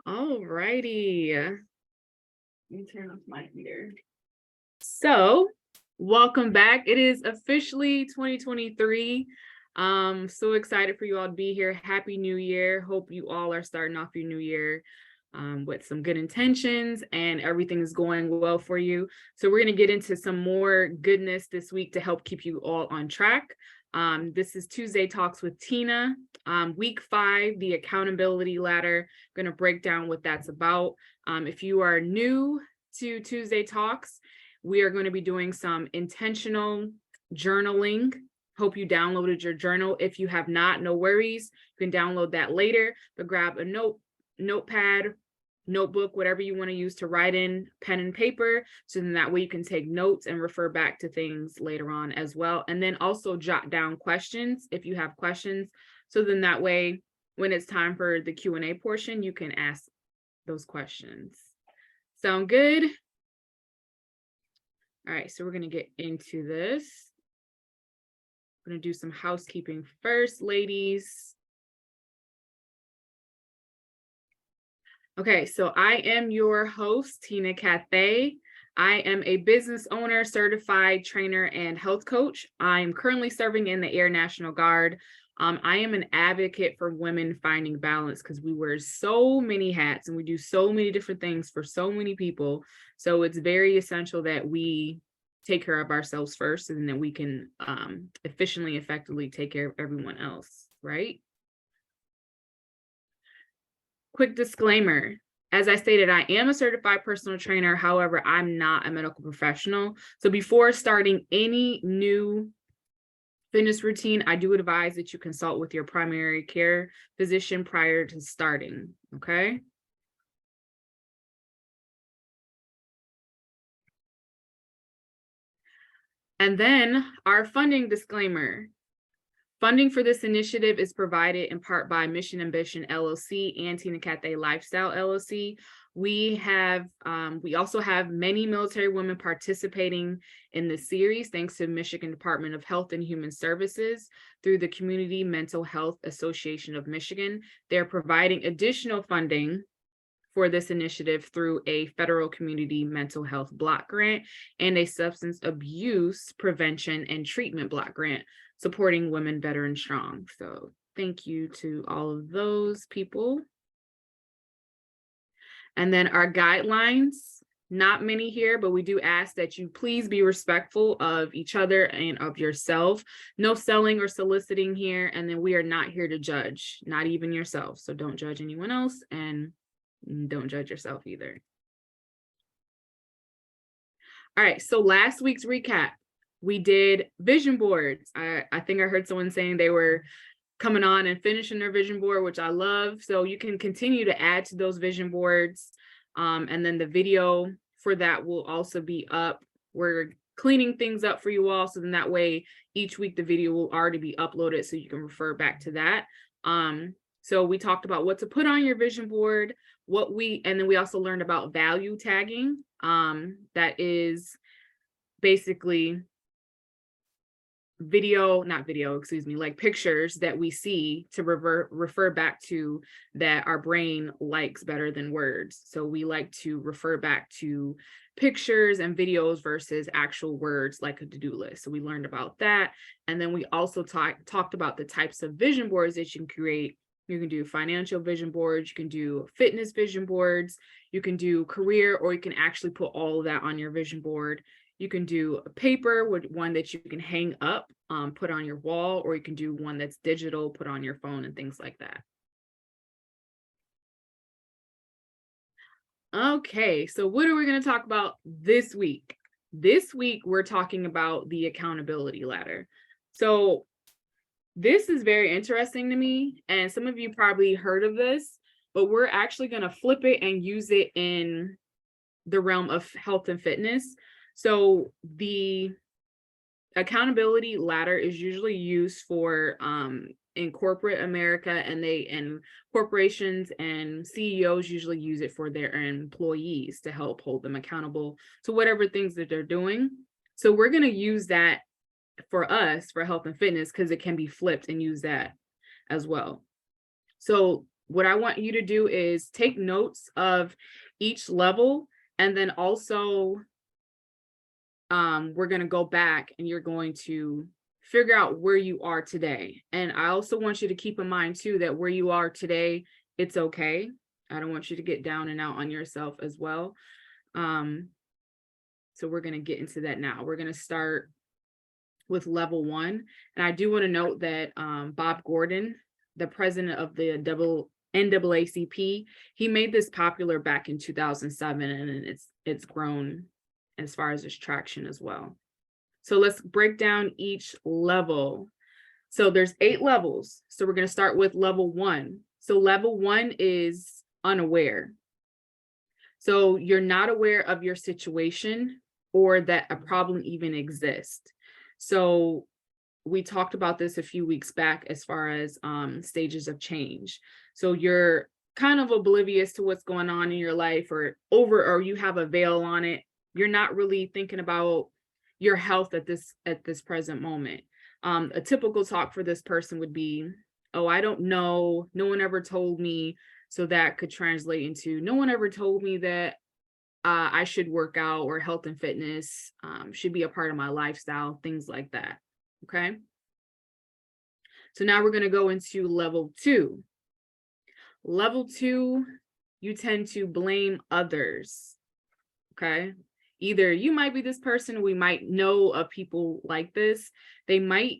All righty. Let me turn off my heater. So, welcome back. It is officially 2023. So excited for you all to be here. Happy New Year. Hope you all are starting off your new year with some good intentions and everything is going well for you. So we're going to get into some more goodness this week to help keep you all on track. This is Tuesday Talks with Tina. Week 5, the accountability ladder. I'm going to break down what that's about. If you are new to Tuesday Talks, we are going to be doing some intentional journaling. Hope you downloaded your journal. If you have not, no worries. You can download that later, but grab a notepad, notebook, whatever you want to use to write in, pen and paper. So then that way you can take notes and refer back to things later on as well. And then also jot down questions if you have questions. So then that way, when it's time for the Q&A portion, you can ask those questions. Sound good? All right, so we're going to get into this. I'm going to do some housekeeping first, ladies. Okay, so I am your host, Teena Cathey. I am a business owner, certified trainer, and health coach. I am currently serving in the Air National Guard. I am an advocate for women finding balance because we wear so many hats and we do so many different things for so many people. So it's very essential that we take care of ourselves first and that we can efficiently, effectively take care of everyone else, right? Quick disclaimer. As I stated, I am a certified personal trainer. However, I'm not a medical professional. So before starting any new fitness routine, I do advise that you consult with your primary care physician prior to starting, okay? And then our funding disclaimer. Funding for this initiative is provided in part by Mission Ambition LLC and Teena Cathey Lifestyle LLC. We also have many military women participating in the series, thanks to Michigan Department of Health and Human Services through the Community Mental Health Association of Michigan. They're providing additional funding for this initiative through a federal community mental health block grant and a substance abuse prevention and treatment block grant, supporting Women Veteran Strong. So thank you to all of those people. And then our guidelines, not many here, but we do ask that you please be respectful of each other and of yourself. No selling or soliciting here. And then we are not here to judge, not even yourself. So don't judge anyone else and don't judge yourself either. All right, so last week's recap, we did vision boards. I think I heard someone saying they were coming on and finishing their vision board, which I love. So you can continue to add to those vision boards. And then the video for that will also be up. We're cleaning things up for you all. So then that way, each week the video will already be uploaded so you can refer back to that. So we talked about what to put on your vision board, and then we also learned about value tagging. That is basically like pictures that we see to refer back to that our brain likes better than words. So we like to refer back to pictures and videos versus actual words like a to-do list. So we learned about that. And then we also talked about the types of vision boards that you can create. You can do financial vision boards, you can do fitness vision boards, you can do career, or you can actually put all of that on your vision board. You can do a paper with one that you can hang up, put on your wall, or you can do one that's digital, put on your phone and things like that. Okay, so what are we going to talk about this week? This week, we're talking about the accountability ladder. So this is very interesting to me, and some of you probably heard of this, but we're actually going to flip it and use it in the realm of health and fitness. So the accountability ladder is usually used for in corporate America, and corporations and CEOs usually use it for their employees to help hold them accountable to whatever things that they're doing. So we're going to use that for us for health and fitness because it can be flipped and use that as well. So what I want you to do is take notes of each level, and then also we're going to go back and you're going to figure out where you are today. And I also want you to keep in mind too that where you are today, it's okay. I don't want you to get down and out on yourself as well. So we're going to get into that now. We're going to start with level 1. And I do want to note that Bob Gordon, the president of the NAACP, he made this popular back in 2007, and it's grown as far as its traction as well. So let's break down each level. So there's 8 levels. So we're going to start with level 1. So level 1 is unaware. So you're not aware of your situation or that a problem even exists. So we talked about this a few weeks back as far as stages of change. So you're kind of oblivious to what's going on in your life, or you have a veil on it. You're not really thinking about your health at this present moment. A typical talk for this person would be, oh, I don't know. No one ever told me. So that could translate into, no one ever told me that I should work out, or health and fitness should be a part of my lifestyle, things like that. Okay. So now we're going to go into level 2. Level 2, you tend to blame others. Okay. Either you might be this person, we might know of people like this. They might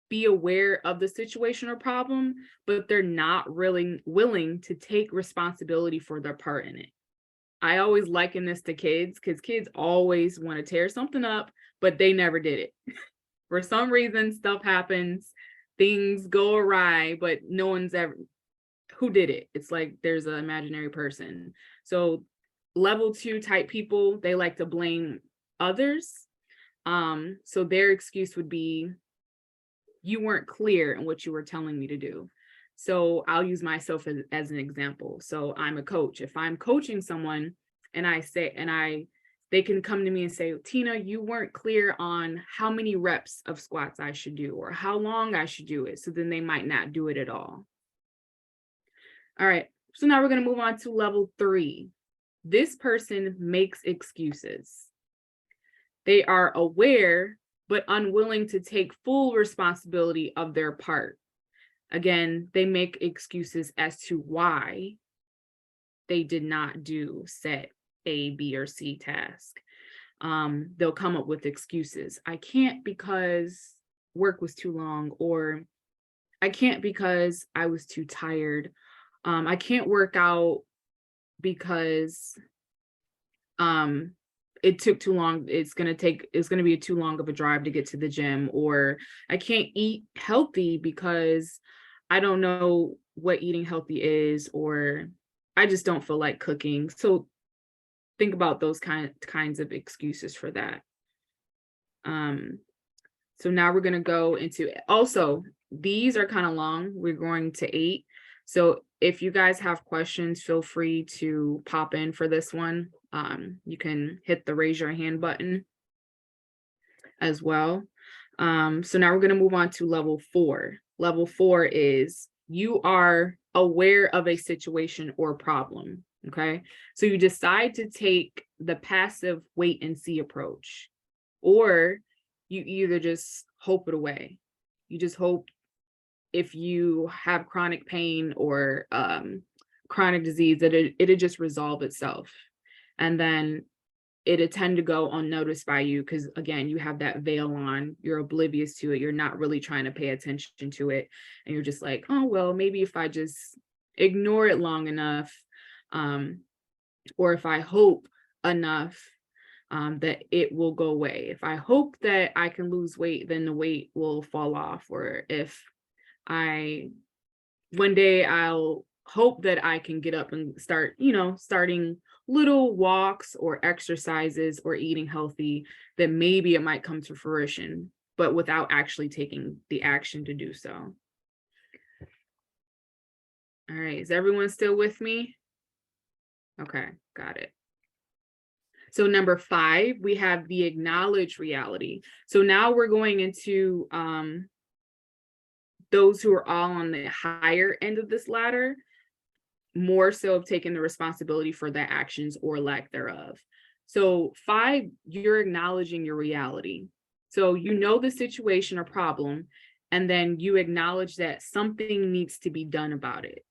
be aware of the situation or problem, but they're not really willing to take responsibility for their part in it. I always liken this to kids, because kids always want to tear something up, but they never did it. For some reason, stuff happens, things go awry, but no one's ever, who did it? It's like there's an imaginary person. So level 2 type people, they like to blame others. So their excuse would be, you weren't clear in what you were telling me to do. So I'll use myself as an example. So I'm a coach. If I'm coaching someone and they can come to me and say, Tina, you weren't clear on how many reps of squats I should do or how long I should do it. So then they might not do it at all. All right. So now we're going to move on to level 3. This person makes excuses. They are aware, but unwilling to take full responsibility of their part. Again, they make excuses as to why they did not do set A, B, or C task. They'll come up with excuses. I can't because work was too long, or I can't because I was too tired. I can't work out because it took too long. It's going to be too long of a drive to get to the gym, or I can't eat healthy because I don't know what eating healthy is, or I just don't feel like cooking. So think about those kinds of excuses for that. So now we're going to go into, also, these are kind of long. We're going to 8. So if you guys have questions, feel free to pop in for this one. You can hit the raise your hand button as well. So now we're going to move on to level 4. Level 4 is you are aware of a situation or problem. Okay. So you decide to take the passive wait and see approach, or you either just hope it away. You just hope if you have chronic pain or chronic disease that it'll just resolve itself. And then it'll tend to go unnoticed by you because, again, you have that veil on. You're oblivious to it. You're not really trying to pay attention to it. And you're just like, oh, well, maybe if I just ignore it long enough, or if I hope enough, that it will go away. If I hope that I can lose weight, then the weight will fall off. Or if one day I'll hope that I can get up and starting little walks or exercises or eating healthy, that maybe it might come to fruition, but without actually taking the action to do so. All right, is everyone still with me? Okay, got it. So number 5, we have the acknowledged reality. So now we're going into those who are all on the higher end of this ladder. more so of taking the responsibility for their actions or lack thereof. So 5, you're acknowledging your reality. So you know the situation or problem, and then you acknowledge that something needs to be done about it.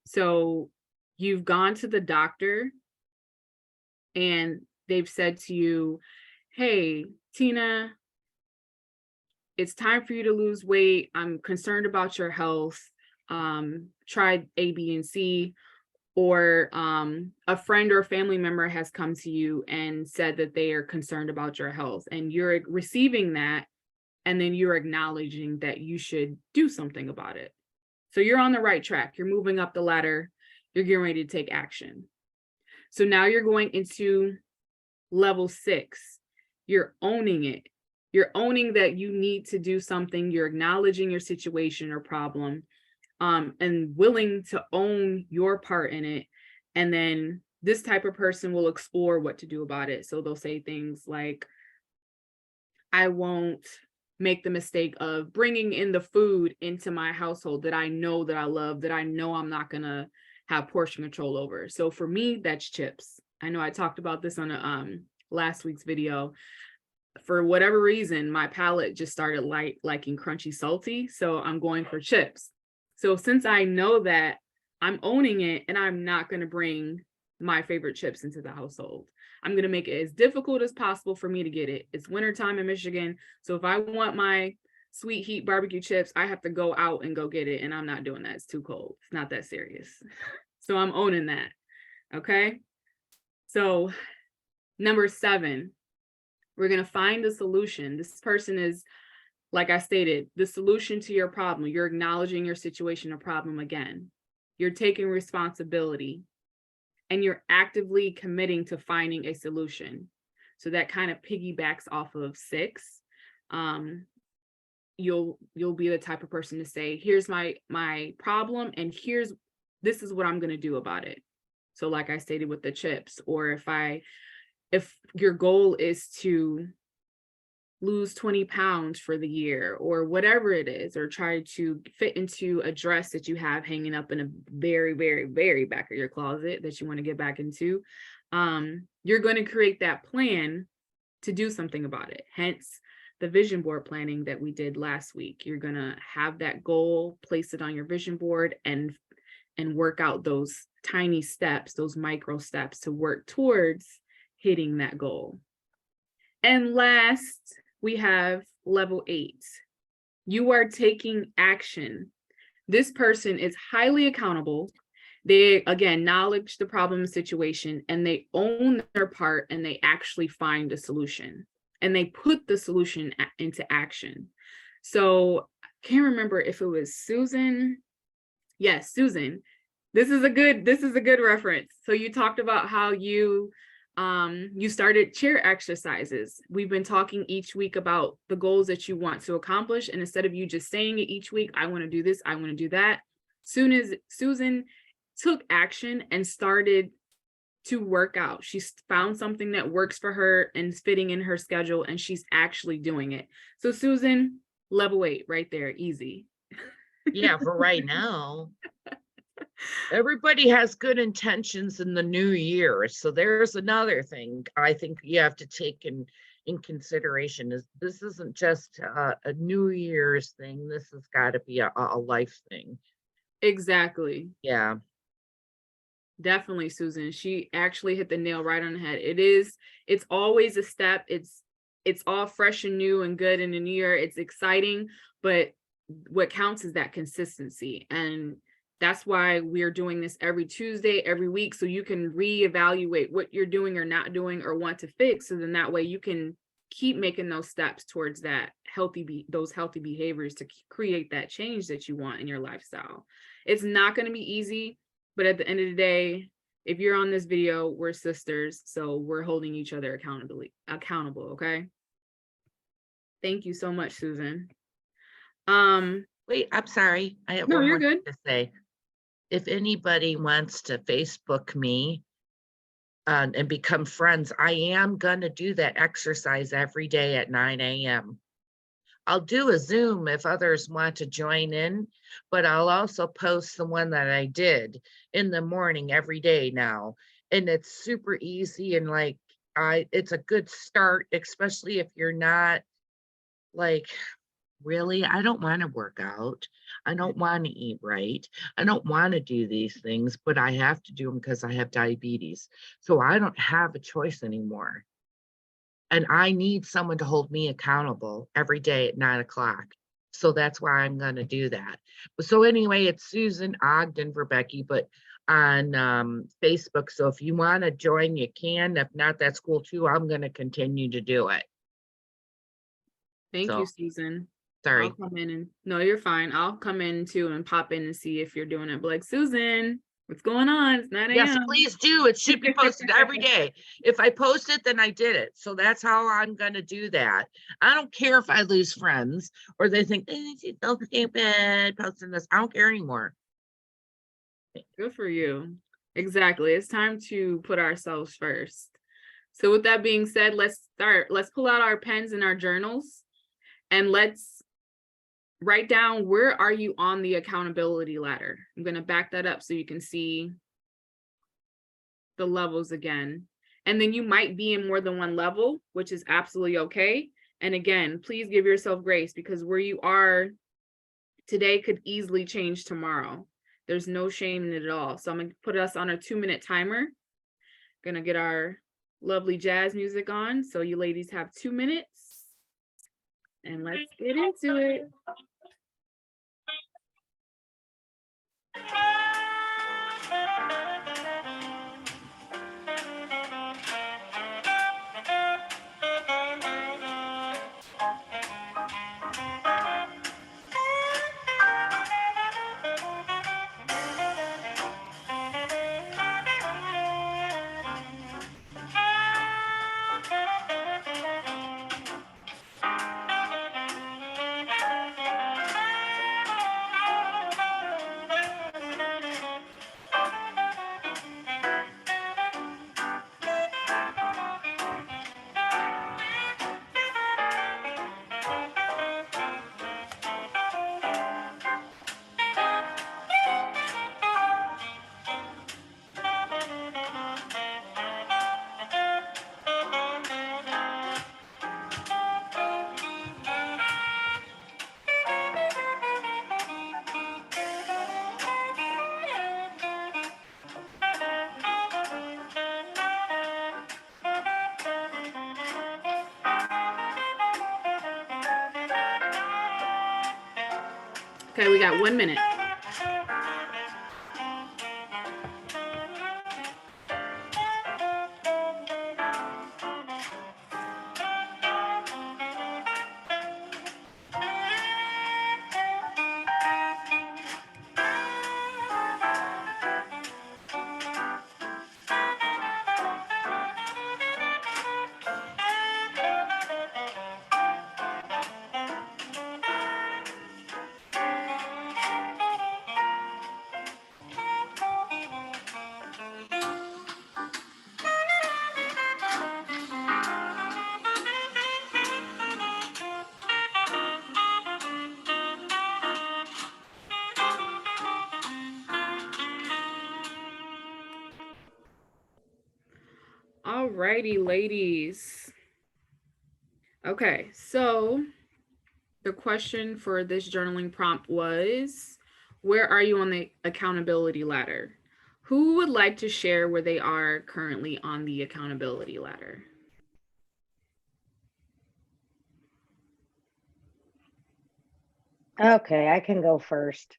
So you've gone to the doctor and they've said to you, hey, Teena, it's time for you to lose weight. I'm concerned about your health. Try A, B, and C. Or a friend or family member has come to you and said that they are concerned about your health, and you're receiving that, and then you're acknowledging that you should do something about it. So you're on the right track. You're moving up the ladder. You're getting ready to take action. So now you're going into level 6. You're owning it. You're owning that you need to do something. You're acknowledging your situation or problem, and willing to own your part in it. And then this type of person will explore what to do about it. So they'll say things like, I won't make the mistake of bringing in the food into my household that I know that I love, that I know I'm not gonna have portion control over. So for me, that's chips. I know I talked about this on a last week's video. For whatever reason, my palate just started liking crunchy salty, so I'm going for chips. So since I know that, I'm owning it, and I'm not going to bring my favorite chips into the household. I'm going to make it as difficult as possible for me to get it. It's wintertime in Michigan, so if I want my sweet heat barbecue chips, I have to go out and go get it, and I'm not doing that. It's too cold. It's not that serious. So I'm owning that. Okay. So number 7, we're going to find the solution. This person is, like I stated, the solution to your problem. You're acknowledging your situation or problem again. You're taking responsibility, and you're actively committing to finding a solution. So that kind of piggybacks off of 6. You'll be the type of person to say, here's my problem, and this is what I'm going to do about it. So like I stated with the chips, or if your goal is to lose 20 pounds for the year, or whatever it is, or try to fit into a dress that you have hanging up in a very, very, very back of your closet that you want to get back into, you're going to create that plan to do something about it. Hence the vision board planning that we did last week. You're going to have that goal, place it on your vision board, and work out those tiny steps, those micro steps to work towards hitting that goal. And last, we have level 8. You are taking action. This person is highly accountable. They, again, acknowledge the problem situation, and they own their part, and they actually find a solution, and they put the solution into action. So I can't remember if it was Susan. Yes, Susan. This is a good reference. So you talked about how you started chair exercises. We've been talking each week about the goals that you want to accomplish. And instead of you just saying it each week, I want to do this, I want to do that. Soon as Susan took action and started to work out, she found something that works for her and is fitting in her schedule, and she's actually doing it. So Susan, level 8 right there, easy. Yeah, for right now. Everybody has good intentions in the new year. So there's another thing I think you have to take in consideration, is this isn't just a New Year's thing. This has got to be a life thing. Exactly. Yeah. Definitely, Susan. She actually hit the nail right on the head. It's always a step. It's all fresh and new and good in the new year. It's exciting, but what counts is that consistency. And that's why we're doing this every Tuesday, every week, so you can reevaluate what you're doing or not doing or want to fix. So then that way you can keep making those steps towards that those healthy behaviors to create that change that you want in your lifestyle. It's not going to be easy, but at the end of the day, if you're on this video, we're sisters, so we're holding each other accountable. Okay. Thank you so much, Susan. Wait, I'm sorry. I have No, one you're more good. thing to say. If anybody wants to Facebook me and become friends, I am going to do that exercise every day at 9 a.m. I'll do a Zoom if others want to join in, but I'll also post the one that I did in the morning every day now. And it's super easy and like it's a good start, especially if you're not like, really, I don't want to work out. I don't want to eat right. I don't want to do these things, but I have to do them because I have diabetes. So I don't have a choice anymore. And I need someone to hold me accountable every day at 9 o'clock. So that's why I'm going to do that. So anyway, it's Susan Ogden for Becky, but on Facebook. So if you want to join, you can. If not, that's cool too. I'm going to continue to do it. Thank you, So Susan. I'll sorry. come in and no, you're fine. I'll come in too and pop in and see if you're doing it. But like, Susan, what's going on? It's 9 Yes, a.m. please do. It should be posted every day. If I post it, then I did it. So that's how I'm going to do that. I don't care if I lose friends or they think, she's so stupid posting this. I don't care anymore. Good for you. Exactly. It's time to put ourselves first. So with that being said, let's start. Let's pull out our pens and our journals and let's write down, where are you on the accountability ladder? I'm going to back that up so you can see the levels again. And then you might be in more than one level, which is absolutely okay. And again, please give yourself grace, because where you are today could easily change tomorrow. There's no shame in it at all. So I'm going to put us on a 2-minute timer. Gonna get our lovely jazz music on. So you ladies have 2 minutes and let's get into it. Okay, we got 1 minute. All righty, ladies. Okay, so the question for this journaling prompt was, where are you on the accountability ladder? Who would like to share where they are currently on the accountability ladder? Okay, I can go first.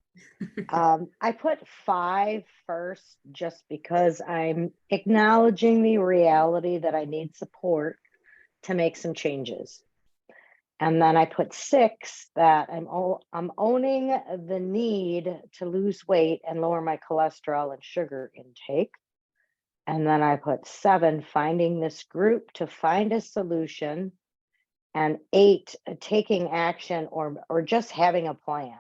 I put 5 first just because I'm acknowledging the reality that I need support to make some changes. And then I put 6 that I'm owning the need to lose weight and lower my cholesterol and sugar intake. And then I put 7, finding this group to find a solution, and 8, taking action or just having a plan.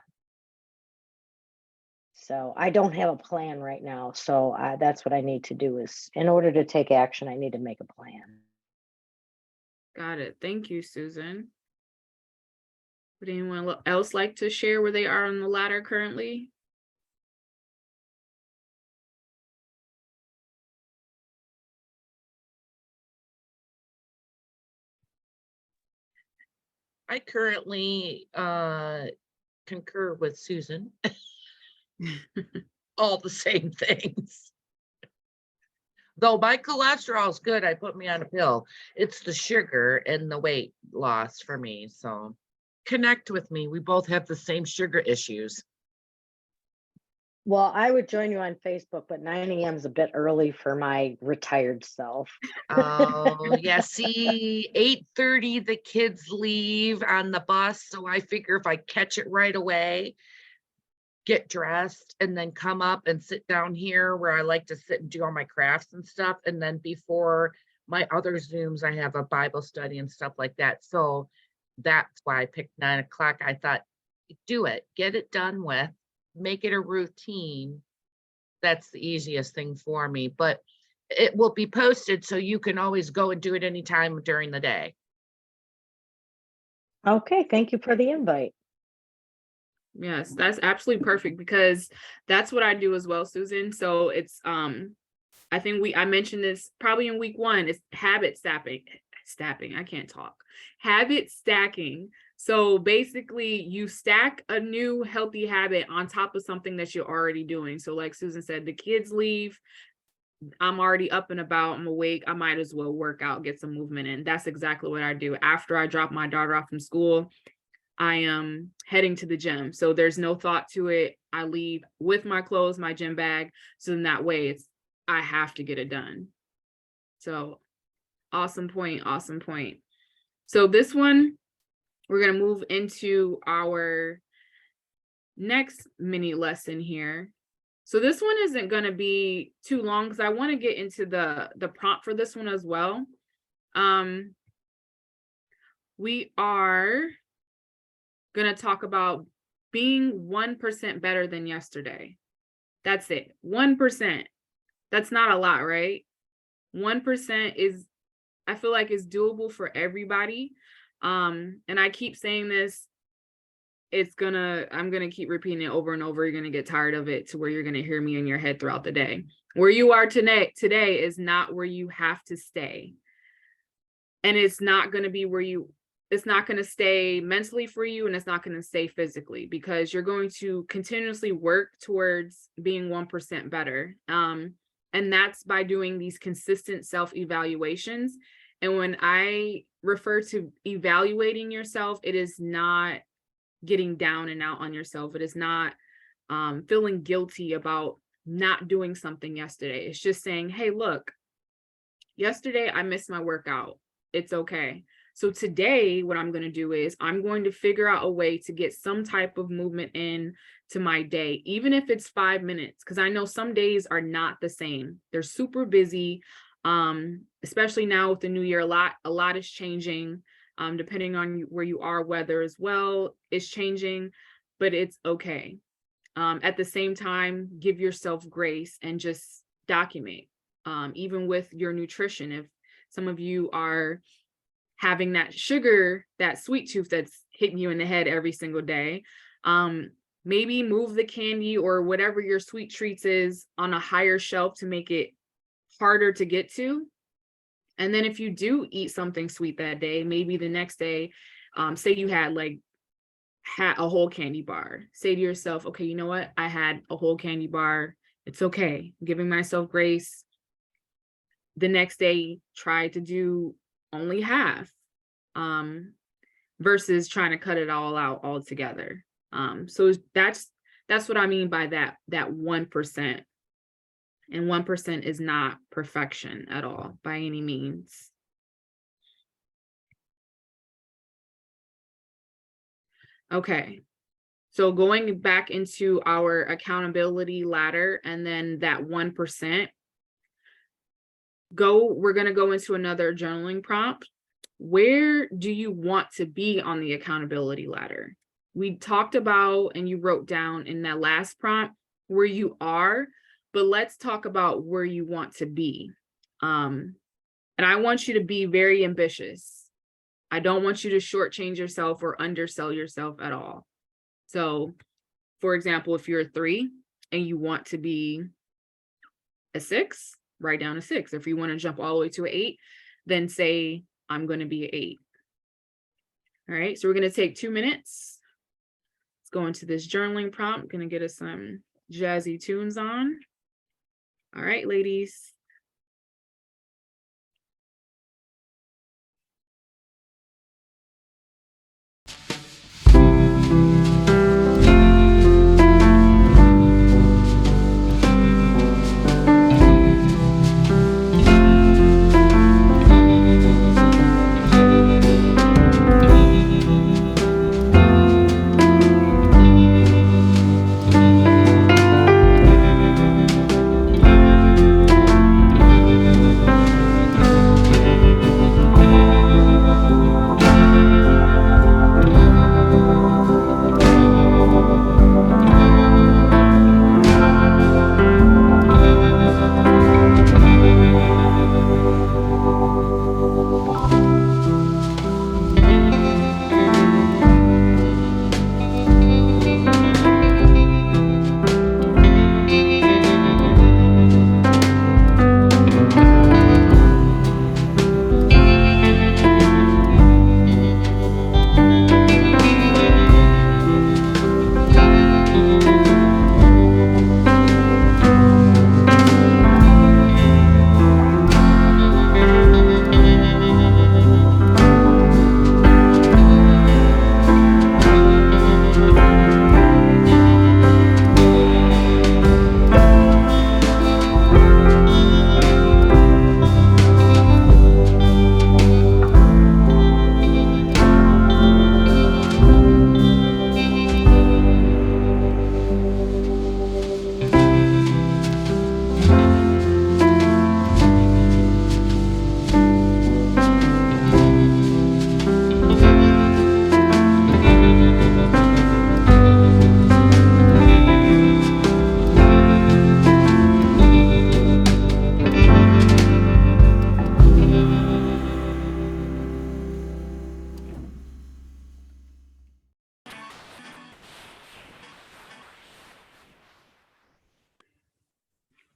So I don't have a plan right now. So that's what I need to do is, in order to take action, I need to make a plan. Got it. Thank you, Susan. Would anyone else like to share where they are on the ladder currently? I currently concur with Susan. All the same things. Though my cholesterol is good, I put me on a pill. It's the sugar and the weight loss for me. So connect with me. We both have the same sugar issues. Well, I would join you on Facebook, but 9 a.m. is a bit early for my retired self. Oh, yeah. See, 8:30, the kids leave on the bus. So I figure if I catch it right away, get dressed, and then come up and sit down here where I like to sit and do all my crafts and stuff. And then before my other Zooms, I have a Bible study and stuff like that. So that's why I picked 9 o'clock. I thought, do it, get it done with, make it a routine. That's the easiest thing for me. But it will be posted so you can always go and do it anytime during the day. Okay, thank you for the invite. Yes, that's absolutely perfect because that's what I do as well, Susan. So it's I think I mentioned this probably in week 1, it's habit stacking. I can't talk. Habit stacking. So basically you stack a new healthy habit on top of something that you're already doing. So like Susan said, the kids leave, I'm already up and about, I'm awake, I might as well work out, get some movement in. That's exactly what I do. After I drop my daughter off from school, I am heading to the gym. So there's no thought to it. I leave with my clothes, my gym bag. So in that way, I have to get it done. So awesome point, awesome point. So this one, we're going to move into our next mini lesson here. So this one isn't going to be too long because I want to get into the prompt for this one as well. We are going to talk about being 1% better than yesterday. That's it. 1%. That's not a lot, right? 1% is, I feel like, is doable for everybody. And I keep saying this, I'm gonna keep repeating it over and over. You're gonna get tired of it to where you're gonna hear me in your head throughout the day. Where you are today is not where you have to stay. And it's not gonna be it's not going to stay mentally for you, and it's not going to stay physically, because you're going to continuously work towards being 1% better. And that's by doing these consistent self-evaluations. And when I refer to evaluating yourself, it is not getting down and out on yourself. It is not feeling guilty about not doing something yesterday. It's just saying, hey, look, yesterday I missed my workout. It's okay. So today, what I'm going to do is I'm going to figure out a way to get some type of movement in to my day, even if it's 5 minutes, because I know some days are not the same. They're super busy, especially now with the new year. A lot is changing, depending on where you are. Weather as well is changing, but it's okay. At the same time, give yourself grace and just document, even with your nutrition. If some of you are having that sweet tooth that's hitting you in the head every single day, maybe move the candy or whatever your sweet treats is on a higher shelf to make it harder to get to. And then if you do eat something sweet that day, maybe the next day, say you had a whole candy bar, say to yourself, okay, you know what? I had a whole candy bar. It's okay. I'm giving myself grace. The next day, try to do only half, versus trying to cut it all out altogether. So that's what I mean by that 1%. And 1% is not perfection at all by any means. Okay. So going back into our accountability ladder and then that 1%, we're going to go into another journaling prompt. Where do you want to be on the accountability ladder? We talked about, and you wrote down in that last prompt where you are, but let's talk about where you want to be. And I want you to be very ambitious. I don't want you to shortchange yourself or undersell yourself at all. So, for example, if you're a 3 and you want to be a 6, write down a 6. If you want to jump all the way to an 8, then say, I'm going to be an 8. All right, so we're going to take 2 minutes. Let's go into this journaling prompt. Going to get us some jazzy tunes on. All right, ladies.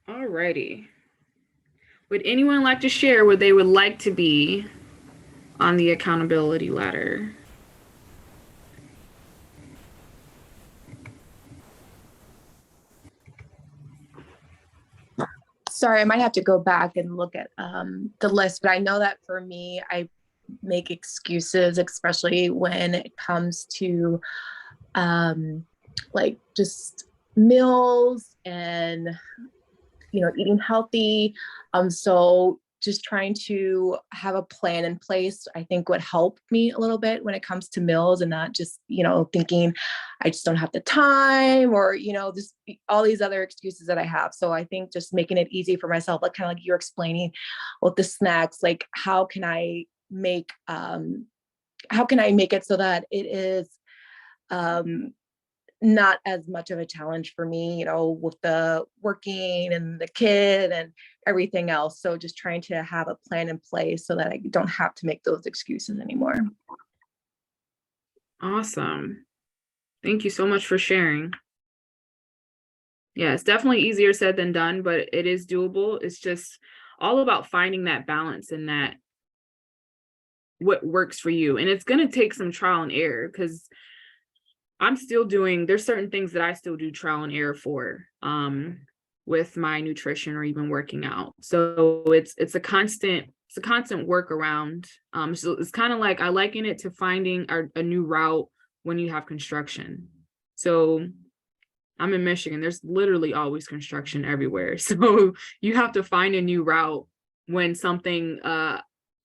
Alrighty. Would anyone like to share where they would like to be on the accountability ladder? Sorry, I might have to go back and look at the list, but I know that for me, I make excuses, especially when it comes to like just meals and eating healthy. So just trying to have a plan in place, I think would help me a little bit when it comes to meals, and not just, thinking I just don't have the time, or, just all these other excuses that I have. So I think just making it easy for myself, like kind of like you're explaining with the snacks, like how can I make it so that it is not as much of a challenge for me, with the working and the kid and everything else. So just trying to have a plan in place so that I don't have to make those excuses anymore. Awesome. Thank you so much for sharing. Yeah, it's definitely easier said than done, but it is doable. It's just all about finding that balance and that what works for you. And it's going to take some trial and error, because there's certain things that I still do trial and error for, with my nutrition or even working out. So it's a constant workaround. So it's kind of like, I liken it to finding a new route when you have construction. So I'm in Michigan. There's literally always construction everywhere. So you have to find a new route when something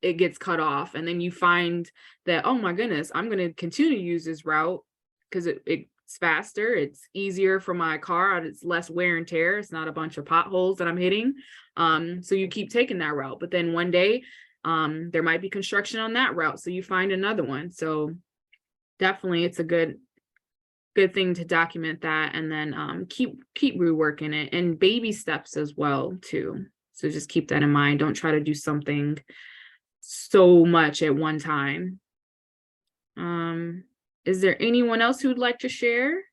it gets cut off, and then you find that, oh my goodness, I'm going to continue to use this route because it's faster, it's easier for my car, it's less wear and tear, it's not a bunch of potholes that I'm hitting. So you keep taking that route, but then one day there might be construction on that route, so you find another one. So definitely it's a good thing to document that, and then keep reworking it, and baby steps as well too. So just keep that in mind. Don't try to do something so much at one time. Is there anyone else who'd like to share?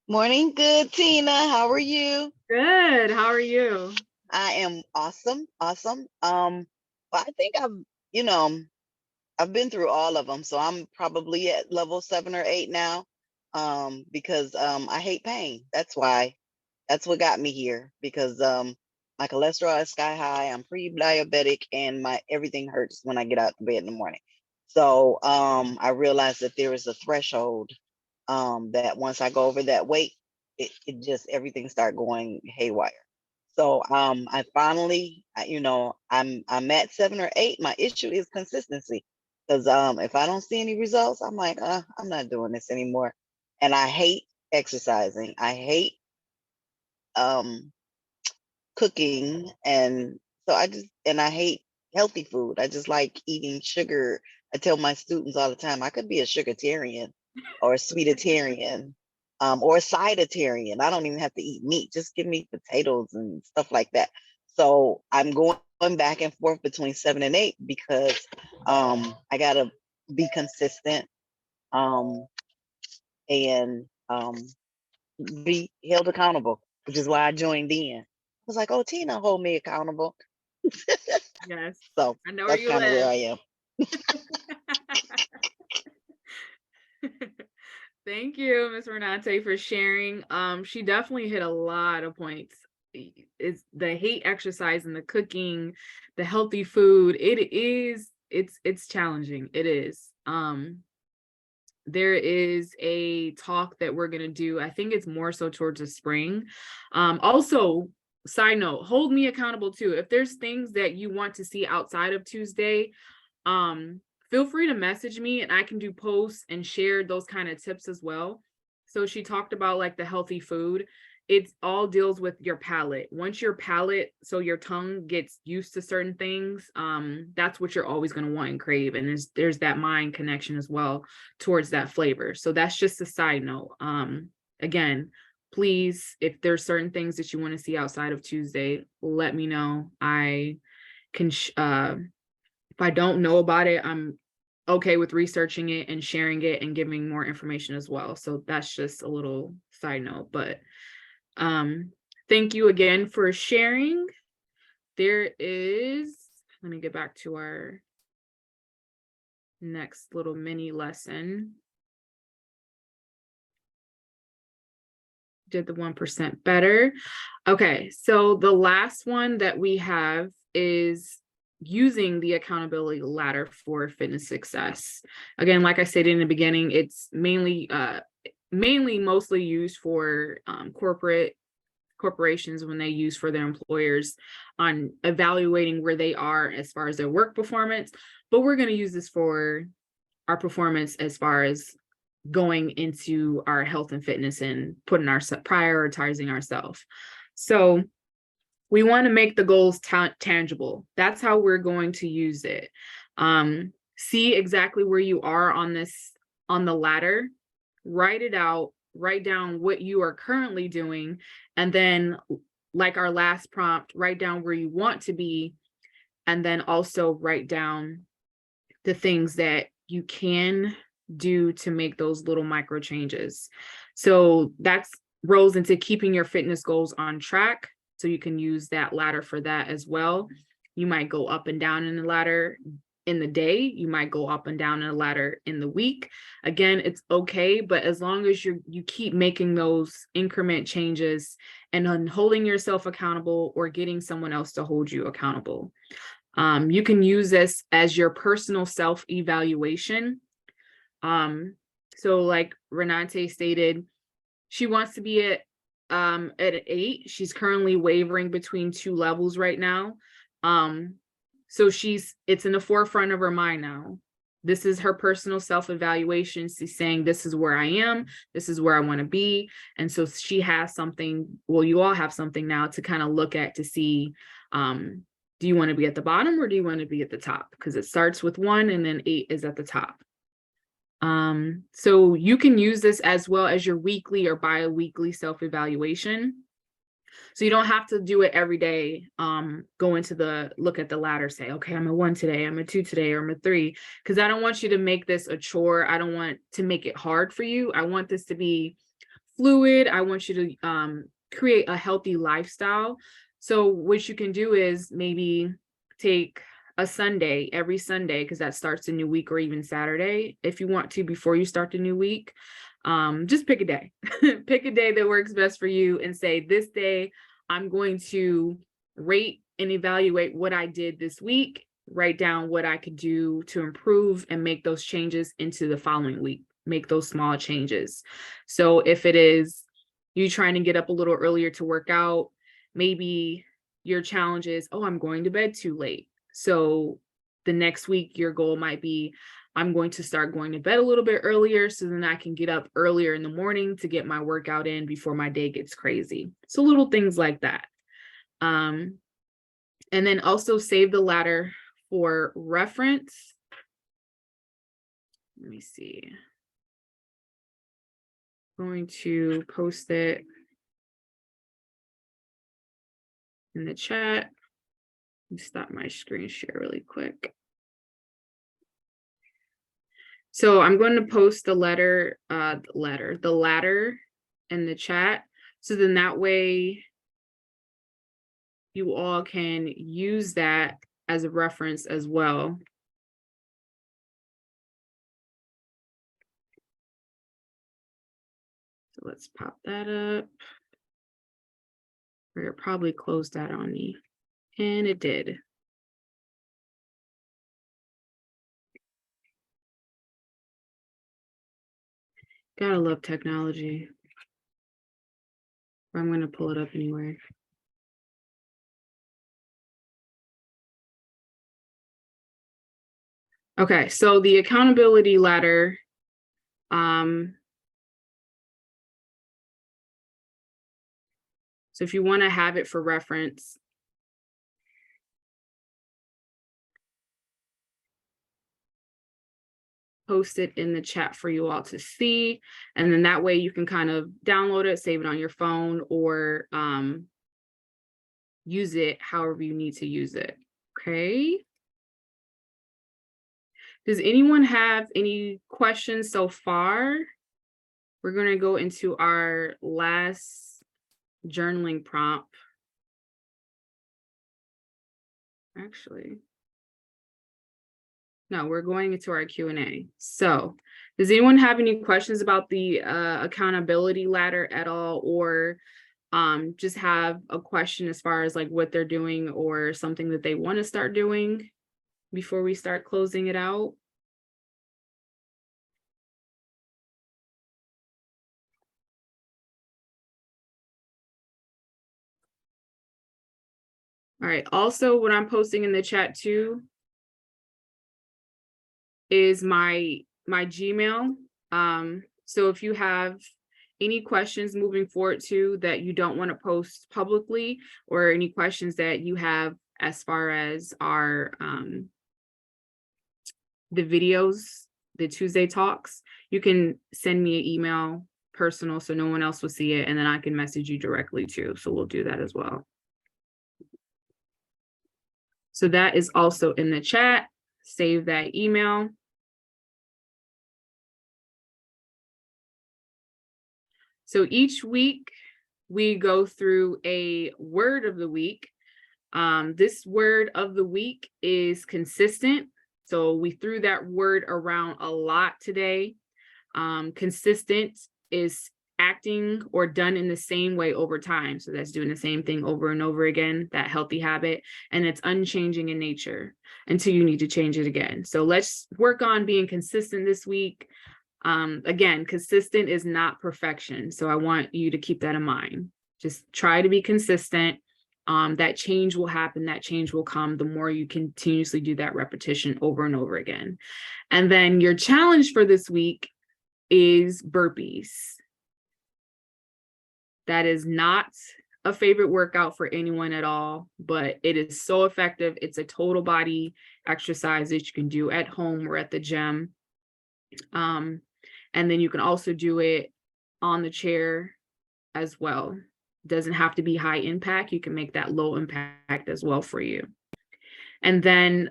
Morning, good Tina. How are you? Good. How are you? I am awesome, awesome. Well, I think you know, I've been through all of them, so I'm probably at level 7 or 8 now. Because I hate pain. That's why. That's what got me here. Because my cholesterol is sky high. I'm pre-diabetic, and my everything hurts when I get out of bed in the morning. So I realized that there is a threshold that once I go over that weight, it just everything start going haywire. So I finally, I'm at 7 or 8. My issue is consistency. Because if I don't see any results, I'm like, I'm not doing this anymore. And I hate exercising. I hate um cooking, and so I hate healthy food. I just like eating sugar. I tell my students all the time, I could be a sugartarian or a sweetitarian, or a sidetarian. I don't even have to eat meat. Just give me potatoes and stuff like that. So I'm going back and forth between 7 and 8 because I gotta be consistent, um, and be held accountable, which is why I joined in. I was like, oh, Tina, hold me accountable. Yes. So I know where that's you kind of where I live. am. Thank you, Ms. Renate, for sharing. She definitely hit a lot of points. It's the hate exercise and the cooking, the healthy food. It's challenging. It is. There is a talk that we're gonna do. I think it's more so towards the spring. Also, side note, hold me accountable too. If there's things that you want to see outside of Tuesday, feel free to message me and I can do posts and share those kind of tips as well. So she talked about like the healthy food. It all deals with your palate. Once your palate, so your tongue gets used to certain things, that's what you're always going to want and crave. And there's that mind connection as well towards that flavor. So that's just a side note. Again, please, if there's certain things that you want to see outside of Tuesday, let me know. I can if I don't know about it, I'm okay with researching it and sharing it and giving more information as well. So that's just a little side note, but thank you again for sharing. There is, let me get back to our next little mini lesson. Did the 1% better. Okay, so the last one that we have is using the accountability ladder for fitness success. Again, like I said in the beginning, it's mostly used for corporations when they use for their employers on evaluating where they are as far as their work performance. But we're going to use this for our performance as far as going into our health and fitness and prioritizing ourselves. So we want to make the goals tangible. That's how we're going to use it. See exactly where you are on the ladder, write it out, write down what you are currently doing, and then like our last prompt, write down where you want to be, and then also write down the things that you can do to make those little micro changes. So that's rolls into keeping your fitness goals on track. So you can use that ladder for that as well. You might go up and down in the ladder in the day. You might go up and down in the ladder in the week. Again, it's okay, but as long as you keep making those increment changes and holding yourself accountable or getting someone else to hold you accountable. You can use this as your personal self-evaluation. So like Renate stated, she wants to be at 8. She's currently wavering between 2 levels right now. So it's in the forefront of her mind now. This is her personal self-evaluation. She's saying, this is where I am. This is where I want to be. And so she has something, well, you all have something now to kind of look at to see, do you want to be at the bottom or do you want to be at the top? Because it starts with 1 and then 8 is at the top. So you can use this as well as your weekly or bi-weekly self-evaluation. So you don't have to do it every day. Go into look at the ladder, say, okay, I'm a 1 today, I'm a 2 today, or I'm a 3, because I don't want you to make this a chore. I don't want to make it hard for you. I want this to be fluid. I want you to create a healthy lifestyle. So what you can do is maybe take a Sunday, every Sunday, because that starts a new week, or even Saturday, if you want to, before you start the new week. Just pick a day. Pick a day that works best for you and say, this day I'm going to rate and evaluate what I did this week, write down what I could do to improve, and make those changes into the following week. Make those small changes. So if it is you trying to get up a little earlier to work out, maybe your challenge is, oh, I'm going to bed too late. So the next week, your goal might be, I'm going to start going to bed a little bit earlier so then I can get up earlier in the morning to get my workout in before my day gets crazy. So little things like that. And then also save the ladder for reference. Let me see. I'm going to post it in the chat. Let me stop my screen share really quick. So I'm going to post the ladder in the chat. So then that way you all can use that as a reference as well. So let's pop that up. Or it probably closed that on me. And it did. Gotta love technology. I'm going to pull it up anyway. Okay, so the accountability ladder, so if you want to have it for reference, post it in the chat for you all to see. And then that way you can kind of download it, save it on your phone, or use it however you need to use it. Okay. Does anyone have any questions so far? We're going to go into our last journaling prompt. Actually, no, we're going into our Q&A. So does anyone have any questions about the accountability ladder at all, or just have a question as far as like what they're doing or something that they want to start doing before we start closing it out? All right, also what I'm posting in the chat too is my Gmail. So if you have any questions moving forward too that you don't want to post publicly, or any questions that you have as far as our the videos, the Tuesday talks, you can send me an email personal so no one else will see it, and then I can message you directly too. So we'll do that as well. So that is also in the chat. Save that email. So each week we go through a word of the week. This word of the week is consistent. So we threw that word around a lot today. Consistent is acting or done in the same way over time. So that's doing the same thing over and over again, that healthy habit, and it's unchanging in nature until you need to change it again. So let's work on being consistent this week. Again, consistent is not perfection. So I want you to keep that in mind. Just try to be consistent. That change will happen, that change will come the more you continuously do that repetition over and over again. And then your challenge for this week is burpees. That is not a favorite workout for anyone at all, but it is so effective. It's a total body exercise that you can do at home or at the gym. And then you can also do it on the chair as well. Doesn't have to be high impact. You can make that low impact as well for you. And then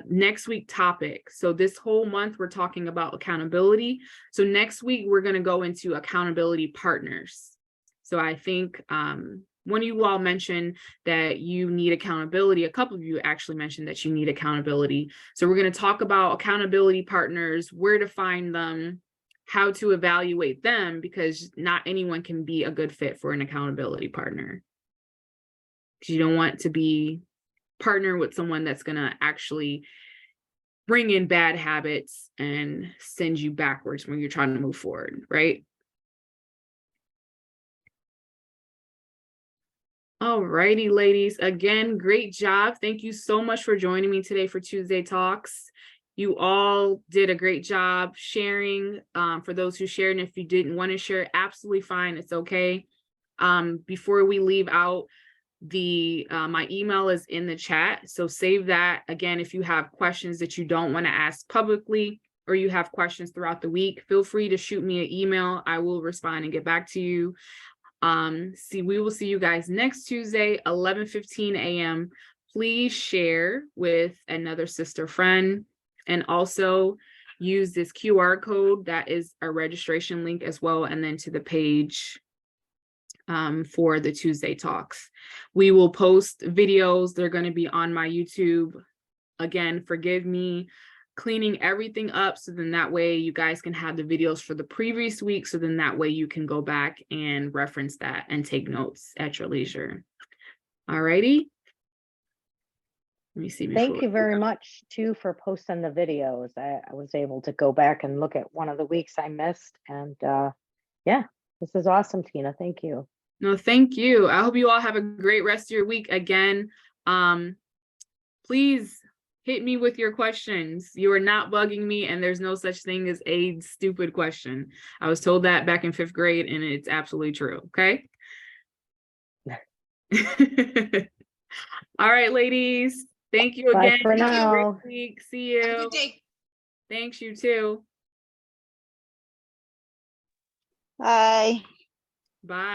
next week topic. So this whole month we're talking about accountability. So next week we're going to go into accountability partners. So I think one of you all mentioned that you need accountability. A couple of you actually mentioned that you need accountability. So we're going to talk about accountability partners, where to find them, how to evaluate them, because not anyone can be a good fit for an accountability partner. Because you don't want to be partner with someone that's going to actually bring in bad habits and send you backwards when you're trying to move forward, right? All righty, ladies. Again, great job. Thank you so much for joining me today for Tuesday Talks. You all did a great job sharing. For those who shared, and if you didn't want to share, absolutely fine. It's okay. Before we leave out, my email is in the chat, so save that. Again, if you have questions that you don't want to ask publicly, or you have questions throughout the week, feel free to shoot me an email. I will respond and get back to you. We will see you guys next Tuesday, 11:15 a.m. Please share with another sister friend, and also use this QR code that is a registration link as well, and then to the page for the Tuesday Talks. We will post videos. They're going to be on my YouTube. Again, forgive me cleaning everything up, so then that way you guys can have the videos for the previous week, so then that way you can go back and reference that and take notes at your leisure. All righty. Let me see. Thank you very much too for posting the videos. I was able to go back and look at one of the weeks I missed, and yeah, this is awesome, Tina. Thank you. No, thank you. I hope you all have a great rest of your week. Again, please hit me with your questions. You are not bugging me, and there's no such thing as a stupid question. I was told that back in 5th grade, and it's absolutely true. Okay. All right, ladies. Thank you again. Bye for Have a now. great week. See you. Have a good day. Thanks, you too. Bye. Bye.